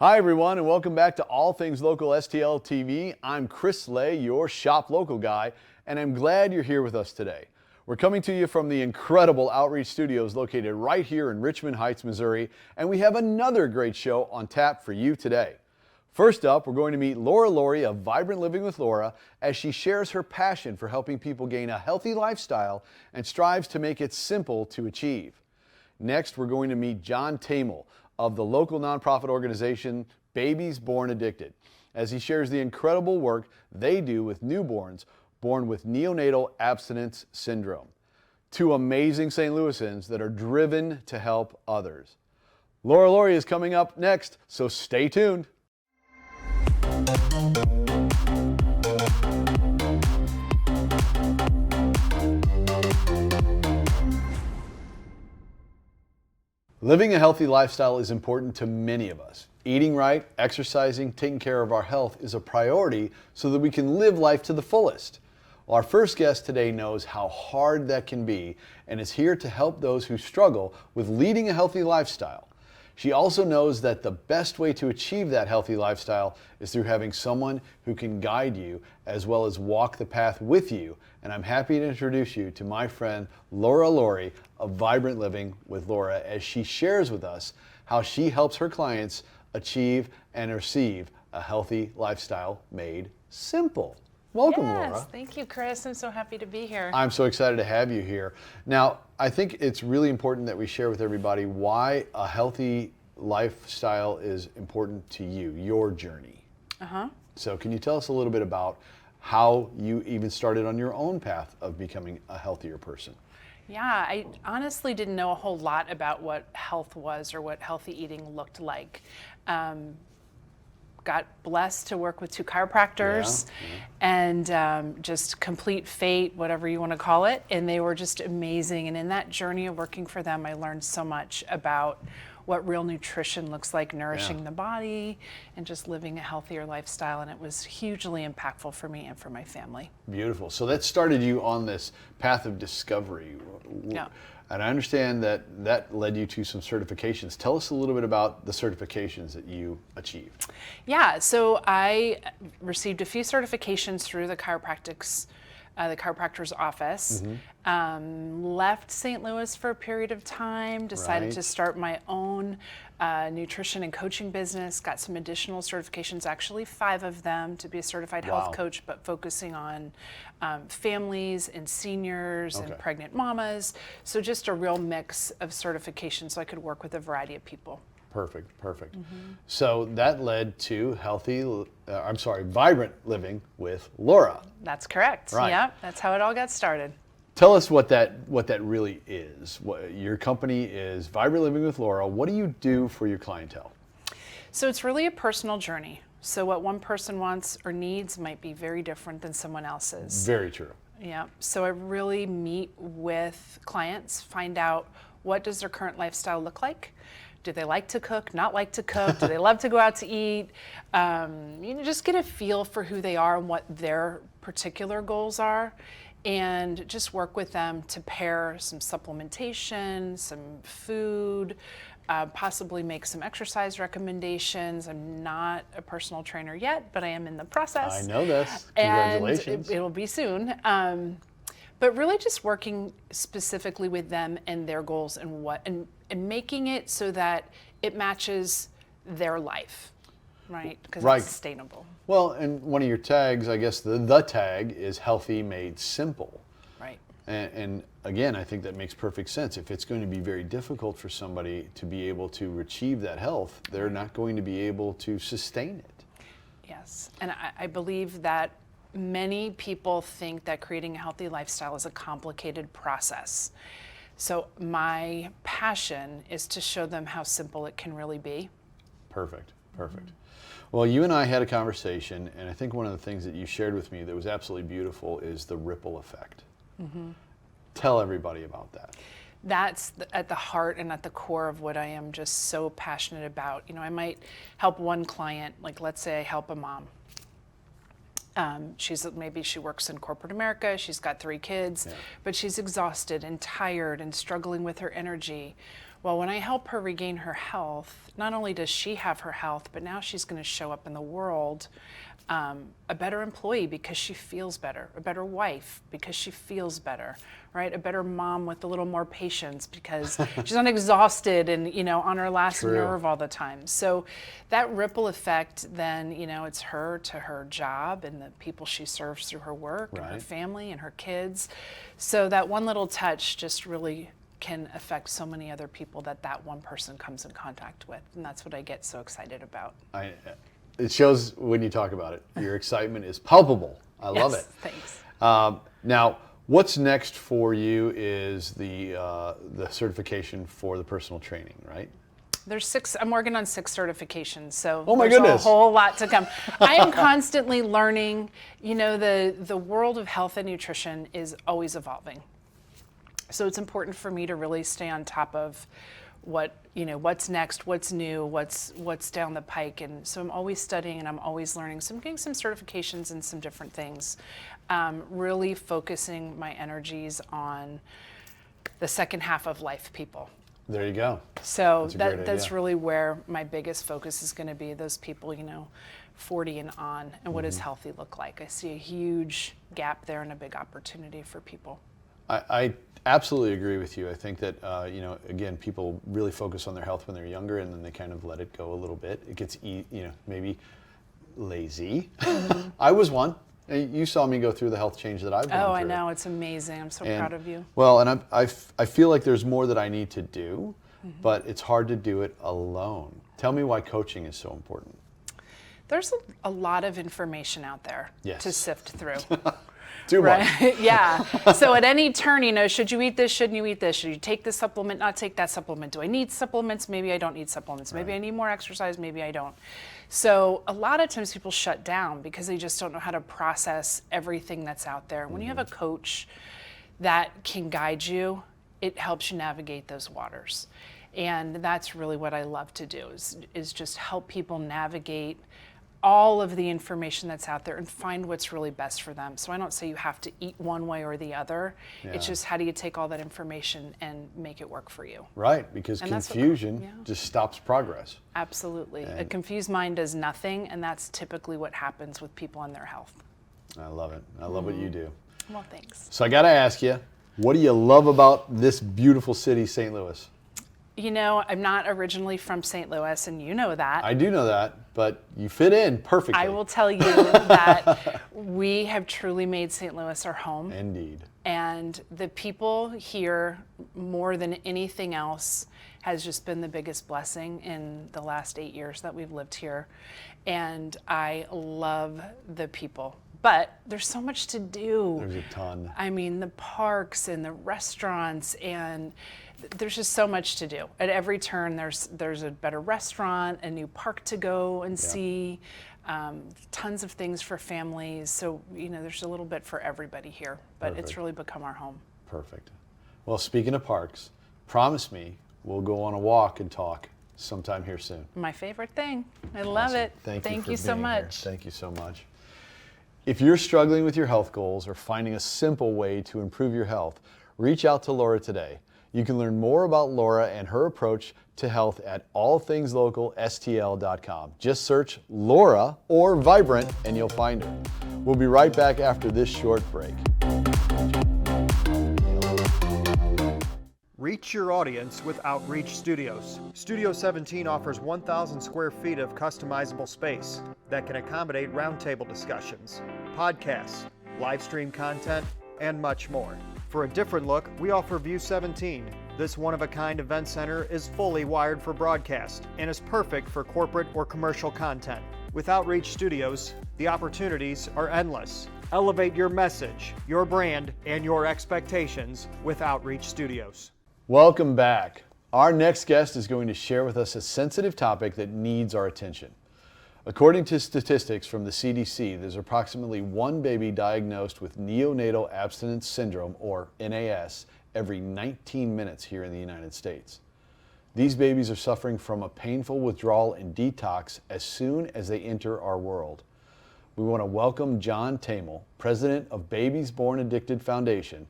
Hi everyone, and welcome back to All Things Local STL TV. I'm Chris Lay, your Shop Local guy, and I'm glad you're here with us today. We're coming to you from the incredible Outreach Studios located right here in Richmond Heights, Missouri, and we have another great show on tap for you today. First up, we're going to meet Laura Laurie of Vibrant Living with Laura as she shares her passion for helping people gain a healthy lifestyle and strives to make it simple to achieve. Next, we're going to meet John Tamul of the local nonprofit organization Babies Born Addicted, as he shares the incredible work they do with newborns born with neonatal abstinence syndrome. Two amazing St. Louisans that are driven to help others. Laura Laurie is coming up next, so stay tuned. Living a healthy lifestyle is important to many of us. Eating right, exercising, taking care of our health is a priority so that we can live life to the fullest. Well, our first guest today knows how hard that can be and is here to help those who struggle with leading a healthy lifestyle. She also knows that the best way to achieve that healthy lifestyle is through having someone who can guide you as well as walk the path with you. And I'm happy to introduce you to my friend Laura Laurie of Vibrant Living with Laura as she shares with us how she helps her clients achieve and receive a healthy lifestyle made simple. Welcome, Laura. Yes, thank you, Chris. I'm so happy to be here. I'm so excited to have you here. Now, I think it's really important that we share with everybody why a healthy lifestyle is important to you, your journey. So can you tell us a little bit about how you even started on your own path of becoming a healthier person? Yeah, I honestly didn't know a whole lot about what health was or what healthy eating looked like. Got blessed to work with two chiropractors and just complete fate, whatever you want to call it. And they were just amazing. And in that journey of working for them, I learned so much about what real nutrition looks like, nourishing the body and just living a healthier lifestyle. And it was hugely impactful for me and for my family. Beautiful. So that started you on this path of discovery. Yeah. And I understand that that led you to some certifications. Tell us a little bit about the certifications that you achieved. Yeah, so I received a few certifications through the chiropractor's office. Left St. Louis for a period of time, decided to start my own nutrition and coaching business, got some additional certifications, actually 5 of them, to be a certified health coach, but focusing on families and seniors and pregnant mamas. So just a real mix of certifications so I could work with a variety of people. Perfect. So that led to Vibrant Living with Laura. That's correct. Right. Yeah, that's how it all got started. Tell us what that really is. Your company is Vibrant Living with Laura. What do you do for your clientele? So it's really a personal journey. So what one person wants or needs might be very different than someone else's. Very true. Yeah. So I really meet with clients, find out what does their current lifestyle look like. Do they like to cook, not like to cook? Do they love to go out to eat? Just get a feel for who they are and what their particular goals are, and just work with them to pair some supplementation, some food, possibly make some exercise recommendations. I'm not a personal trainer yet, but I am in the process. I know this. Congratulations. And it will be soon. But really just working specifically with them and their goals and making it so that it matches their life, right? Because it's sustainable. Well, and one of your tags, I guess the tag is healthy made simple. Right. And again, I think that makes perfect sense. If it's going to be very difficult for somebody to be able to achieve that health, they're not going to be able to sustain it. Yes, and I believe that many people think that creating a healthy lifestyle is a complicated process. So my passion is to show them how simple it can really be. Perfect. Well, you and I had a conversation, and I think one of the things that you shared with me that was absolutely beautiful is the ripple effect. Tell everybody about that. That's at the heart and at the core of what I am just so passionate about. I might help one client, like let's say I help a mom. Maybe she works in corporate America, she's got 3 kids, but she's exhausted and tired and struggling with her energy. Well, when I help her regain her health, not only does she have her health, but now she's going to show up in the world a better employee because she feels better, a better wife because she feels better, right? A better mom with a little more patience because she's not exhausted and, you know, on her last nerve all the time. So that ripple effect, then, you know, it's her to her job and the people she serves through her work and her family and her kids. So that one little touch just really can affect so many other people that one person comes in contact with. And that's what I get so excited about. It shows when you talk about it. Your excitement is palpable. I love it. Thanks. Now, what's next for you is the certification for the personal training, right? There's 6. I'm working on 6 certifications, so oh my there's goodness, a whole lot to come. I am constantly learning. You know, the world of health and nutrition is always evolving. So it's important for me to really stay on top of what's next, what's new, what's down the pike. And so I'm always studying and I'm always learning. So I'm getting some certifications in some different things, really focusing my energies on the second half of life people. There you go. So that's really where my biggest focus is going to be, those people, 40 and on, and what does healthy look like? I see a huge gap there and a big opportunity for people. I absolutely agree with you. I think that, again, people really focus on their health when they're younger and then they kind of let it go a little bit. It gets, maybe lazy. I was one. You saw me go through the health change that I've gone through. Oh, I know. It's amazing. I'm so proud of you. Well, and I feel like there's more that I need to do, but it's hard to do it alone. Tell me why coaching is so important. There's a lot of information out there to sift through. Too much. Yeah. So at any turn, should you eat this? Shouldn't you eat this? Should you take this supplement? Not take that supplement? Do I need supplements? Maybe I don't need supplements. Maybe I need more exercise. Maybe I don't. So a lot of times people shut down because they just don't know how to process everything that's out there. When you have a coach that can guide you, it helps you navigate those waters. And that's really what I love to do is just help people navigate all of the information that's out there and find what's really best for them. So I don't say you have to eat one way or the other. It's just how do you take all that information and make it work for you. Right, because confusion just stops progress. Absolutely. A confused mind does nothing, and that's typically what happens with people and their health. I love it. I love what you do. Well, thanks. So I got to ask you, what do you love about this beautiful city, St. Louis? I'm not originally from St. Louis, and you know that. I do know that, but you fit in perfectly. I will tell you that we have truly made St. Louis our home. Indeed. And the people here, more than anything else, has just been the biggest blessing in the last 8 years that we've lived here. And I love the people. But there's so much to do. There's a ton. I mean, the parks and the restaurants, and there's just so much to do. At every turn, there's a better restaurant, a new park to go and see, tons of things for families. So, there's a little bit for everybody here, but it's really become our home. Perfect. Well, speaking of parks, promise me we'll go on a walk and talk sometime here soon. My favorite thing. I love it. Thank you so much. Thank you so much. If you're struggling with your health goals or finding a simple way to improve your health, reach out to Laura today. You can learn more about Laura and her approach to health at allthingslocalstl.com. Just search Laura or Vibrant and you'll find her. We'll be right back after this short break. Reach your audience with Outreach Studios. Studio 17 offers 1,000 square feet of customizable space that can accommodate roundtable discussions, podcasts, live stream content, and much more. For a different look, we offer View 17. This one-of-a-kind event center is fully wired for broadcast and is perfect for corporate or commercial content. With Outreach Studios, the opportunities are endless. Elevate your message, your brand, and your expectations with Outreach Studios. Welcome back. Our next guest is going to share with us a sensitive topic that needs our attention. According to statistics from the CDC, there's approximately one baby diagnosed with neonatal abstinence syndrome, or NAS, every 19 minutes here in the United States. These babies are suffering from a painful withdrawal and detox as soon as they enter our world. We want to welcome John Tamul, president of Babies Born Addicted Foundation,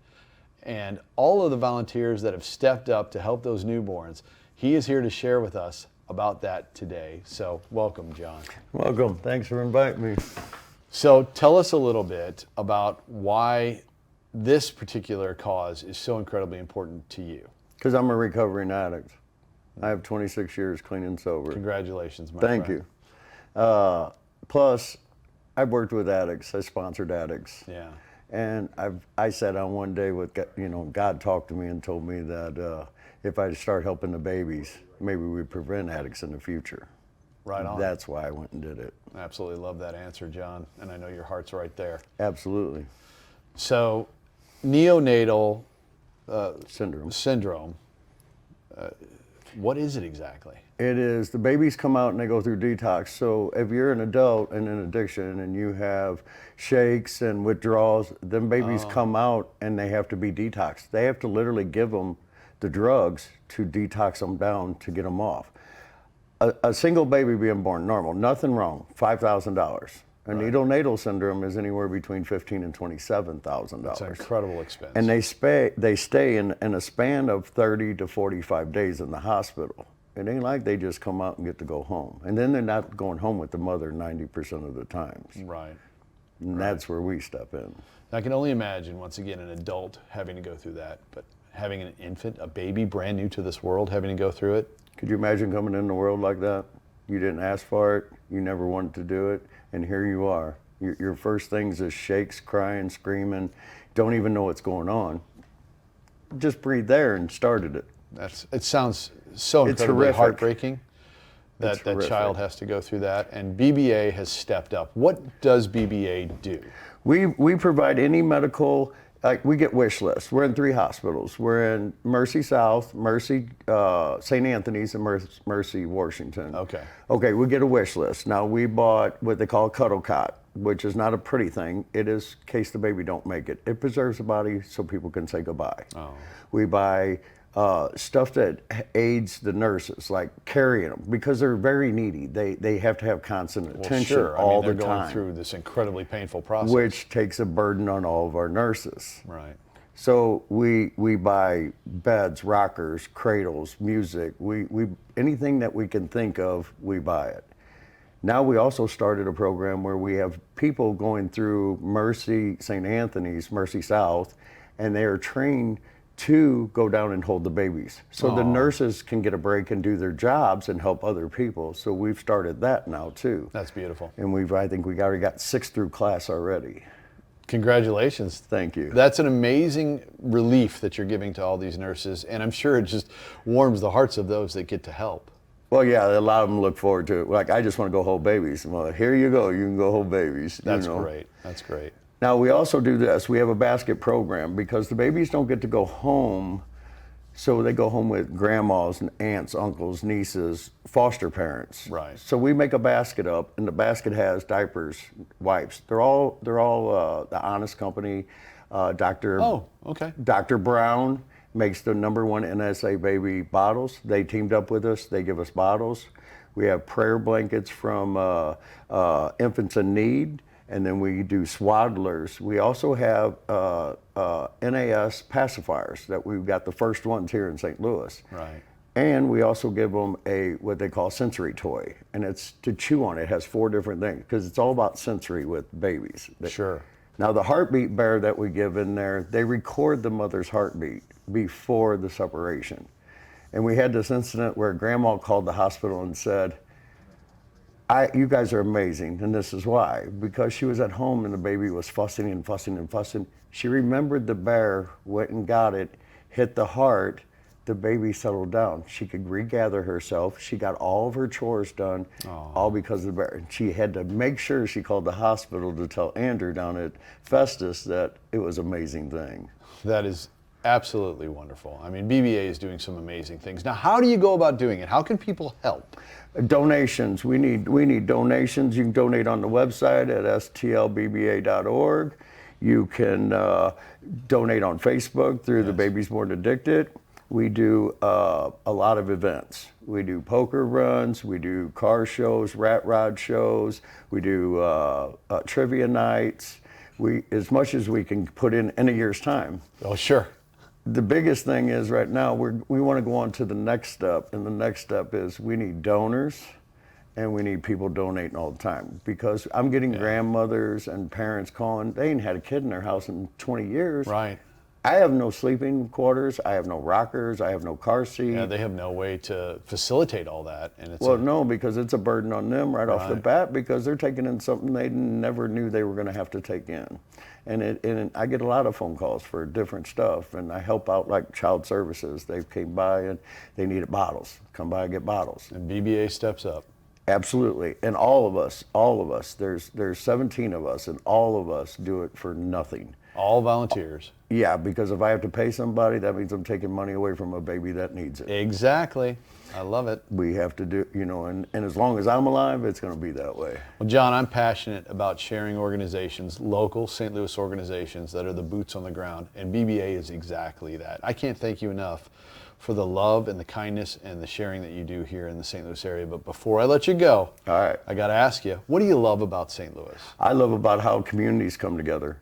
and all of the volunteers that have stepped up to help those newborns He is here to share with us about that today. So welcome, John. Welcome. Thanks for inviting me. So tell us a little bit about why this particular cause is so incredibly important to you. Because I'm a recovering addict. I have 26 years clean and sober. Congratulations, my Thank friend. you. Plus, I've worked with addicts. I sponsored addicts. Yeah. And I sat down one day with, God talked to me and told me that if I start helping the babies, maybe we prevent addicts in the future. Right on. That's why I went and did it. I absolutely love that answer, John, and I know your heart's right there. Absolutely. So, neonatal Syndrome. What is it exactly? It is, the babies come out and they go through detox. So if you're an adult and in addiction and you have shakes and withdrawals, then babies come out and they have to be detoxed. They have to literally give them the drugs to detox them down to get them off. A single baby being born normal, nothing wrong, $5,000. A neonatal syndrome is anywhere between $15,000 and $27,000. It's an incredible expense. And they stay in a span of 30 to 45 days in the hospital. It ain't like they just come out and get to go home. And then they're not going home with the mother 90% of the times. Right. And that's where we step in. I can only imagine, once again, an adult having to go through that, but having an infant, a baby brand new to this world, having to go through it. Could you imagine coming in the world like that? You didn't ask for it, you never wanted to do it, and here you are. Your first things is shakes, crying, screaming, don't even know what's going on. Just breathe there and started it. It sounds so It's incredibly horrific. heartbreaking that It's that horrific. child has to go through that, and BBA has stepped up. What does BBA do? We provide any medical, like we get wish lists. We're in 3 hospitals. We're in Mercy South, Mercy St. Anthony's, and Mercy Washington. Okay. Okay, we get a wish list. Now we bought what they call a cuddle cot, which is not a pretty thing. It is in case the baby don't make it. It preserves the body so people can say goodbye. Oh. We buy stuff that aids the nurses, like carrying them, because they're very needy. They have to have constant attention Sure. all they're the going time, through this incredibly painful process. which takes a burden on all of our nurses. Right. So we buy beds, rockers, cradles, music. We anything that we can think of, we buy it. Now we also started a program where we have people going through Mercy St. Anthony's, Mercy South, and they are trained to go down and hold the babies. So the nurses can get a break and do their jobs and help other people. So we've started that now too. That's beautiful. And I think we already got 6 through class already. Congratulations. Thank you. That's an amazing relief that you're giving to all these nurses, and I'm sure it just warms the hearts of those that get to help. Well, yeah, a lot of them look forward to it. Like, I just want to go hold babies. Well, here you go. You can go hold babies. That's great. That's great. Now, we also do this. We have a basket program because the babies don't get to go home. So they go home with grandmas and aunts, uncles, nieces, foster parents. Right. So we make a basket up, and the basket has diapers, wipes. They're all the Honest Company. Dr. Oh, okay. Dr. Brown makes the #1 NSA baby bottles. They teamed up with us. They give us bottles. We have prayer blankets from Infants in Need, and then we do swaddlers. We also have NAS pacifiers that we've got the first ones here in St. Louis. Right. And we also give them what they call sensory toy, and it's to chew on. It has 4 different things because it's all about sensory with babies. Sure. Now the heartbeat bear that we give in there, they record the mother's heartbeat before the separation. And we had this incident where grandma called the hospital and said, you guys are amazing, and this is why. Because she was at home and the baby was fussing and fussing and fussing. She remembered the bear, went and got it, hit the heart, the baby settled down. She could regather herself. She got all of her chores done, all because of the bear. And she had to make sure she called the hospital to tell Andrew down at Festus that it was an amazing thing. That is absolutely wonderful. I mean, BBA is doing some amazing things. Now, how do you go about doing it? How can people help? Donations. We need donations. You can donate on the website at stlbba.org. You can donate on Facebook through the Babies Born Addicted. We do a lot of events. We do poker runs, we do car shows, rat rod shows, we do trivia nights. As much as we can put in a year's time. Oh, sure. The biggest thing is right now we want to go on to the next step, and the next step is we need donors and we need people donating all the time, because I'm getting grandmothers and parents calling. They ain't had a kid in their house in 20 years. Right. I have no sleeping quarters. I have no rockers. I have no car seat. Yeah, they have no way to facilitate all that. And it's Well, no, because it's a burden on them right off the Right. bat, because they're taking in something they never knew they were going to have to take in. And I get a lot of phone calls for different stuff, and I help out like child services. They came by and they needed bottles. Come by and get bottles. and BBA steps up. Absolutely. And all of us, there's 17 of us, and all of us do it for nothing. All volunteers. Yeah, because if I have to pay somebody, that means I'm taking money away from a baby that needs it. Exactly. I love it. We have to do, and as long as I'm alive, it's going to be that way. Well, John, I'm passionate about sharing organizations, local St. Louis organizations that are the boots on the ground, and BBA is exactly that. I can't thank you enough for the love and the kindness and the sharing that you do here in the St. Louis area. But before I let you go, All right. I got to ask you, what do you love about St. Louis? I love about how communities come together.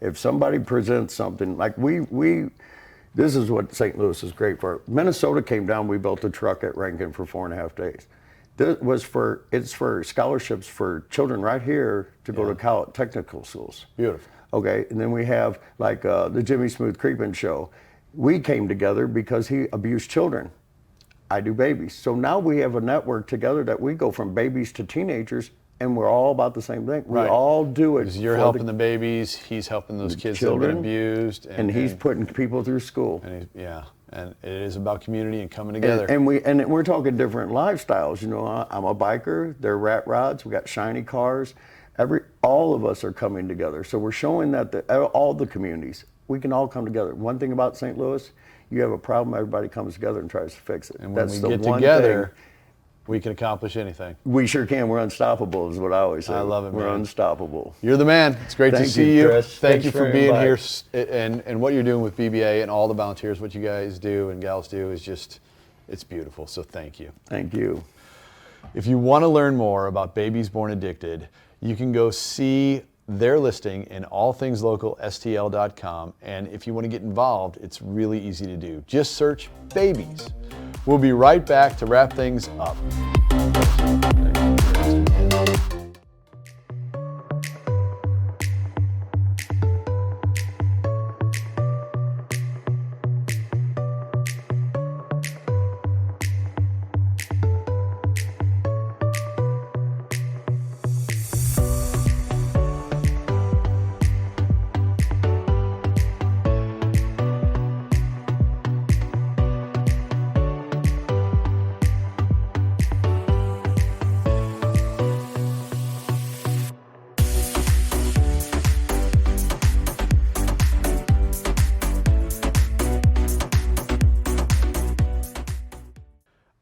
If somebody presents something, like this is what St. Louis is great for. Minnesota came down, we built a truck at Rankin for 4.5 days. It's for scholarships for children right here to go to college, technical schools. Beautiful. Okay, and then we have like the Jimmy Smooth Creepin' Show. We came together because he abused children. I do babies. So now we have a network together that we go from babies to teenagers, and we're all about the same thing. We Right. all do it. Because you're for helping the babies, he's helping those kids that have been children, abused. and he's putting people through school. and and it is about community and coming together. And we're talking different lifestyles. I'm a biker. They're rat rods. We got shiny cars. All of us are coming together. So we're showing that all the communities, we can all come together. One thing about St. Louis, you have a problem, everybody comes together and tries to fix it. And when That's we the get one together, thing. we can accomplish anything. We sure can. We're unstoppable, is what I always say. I love it, We're man. unstoppable. You're the man. It's great to Thank see you, you. Chris. Thank Thanks you for for being here inviting. and what you're doing with BBA and all the volunteers. What you guys do and gals do is just, it's beautiful. So thank you. Thank you. If you want to learn more about Babies Born Addicted, you can go see their listing in allthingslocalstl.com. And if you want to get involved, it's really easy to do. Just search babies. We'll be right back to wrap things up.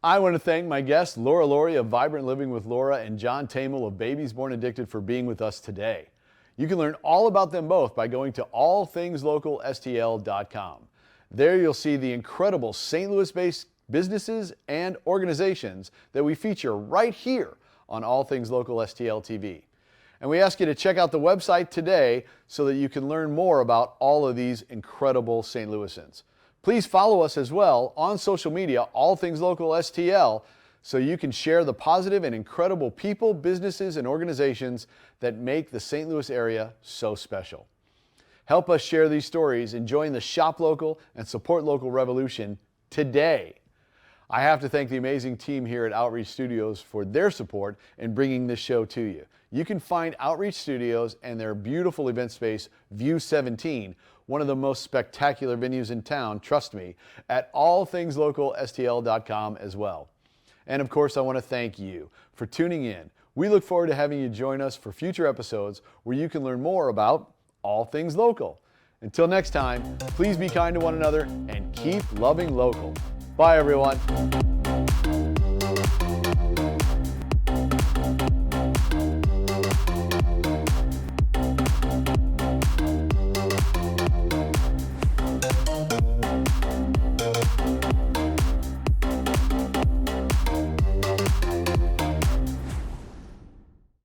I want to thank my guests, Laura Laurie of Vibrant Living with Laura and John Tamul of Babies Born Addicted, for being with us today. You can learn all about them both by going to allthingslocalstl.com. There you'll see the incredible St. Louis-based businesses and organizations that we feature right here on All Things Local STL TV. And we ask you to check out the website today so that you can learn more about all of these incredible St. Louisans. Please follow us as well on social media, All Things Local STL, so you can share the positive and incredible people, businesses, and organizations that make the St. Louis area so special. Help us share these stories and join the Shop Local and Support Local revolution today. I have to thank the amazing team here at Outreach Studios for their support in bringing this show to you. You can find Outreach Studios and their beautiful event space, View 17, one of the most spectacular venues in town, trust me, at allthingslocalstl.com as well. And of course, I want to thank you for tuning in. We look forward to having you join us for future episodes where you can learn more about all things local. Until next time, please be kind to one another and keep loving local. Bye, everyone.